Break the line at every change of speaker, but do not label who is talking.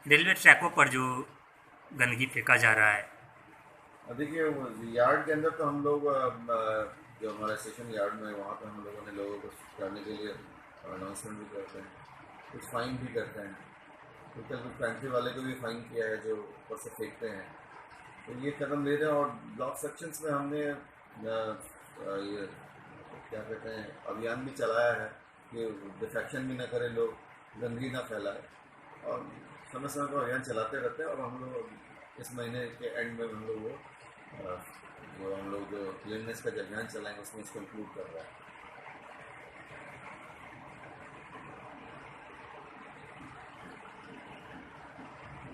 Railway ट्रैकों पर जो गंदगी फेंका जा रहा है।
देखिए यार्ड के अंदर तो हम लोग जो हमारा स्टेशन यार्ड में है वहाँ पे हम लोगों ने लोगों को जाने के लिए अनाउंसमेंट भी करते हैं, कुछ फाइन भी करते हैं। तो कल कुछ पेंट्री वाले को भी फाइन किया है जो ऊपर से फेंकते हैं। तो ये कदम ले रहे हैं और ब्लॉक सेक्शंस में हमने ये क्या कहते हैं अभियान भी चलाया है कि डिफेक्शन भी ना करें लोग, गंदगी ना फैलाए। और समय समय पर अभियान चलाते रहते हैं और हम लोग इस महीने के एंड में हम लोग वो जो क्लीननेस का जो अभियान चलाएंगे उसमें इसको इंक्लूड कर रहा है।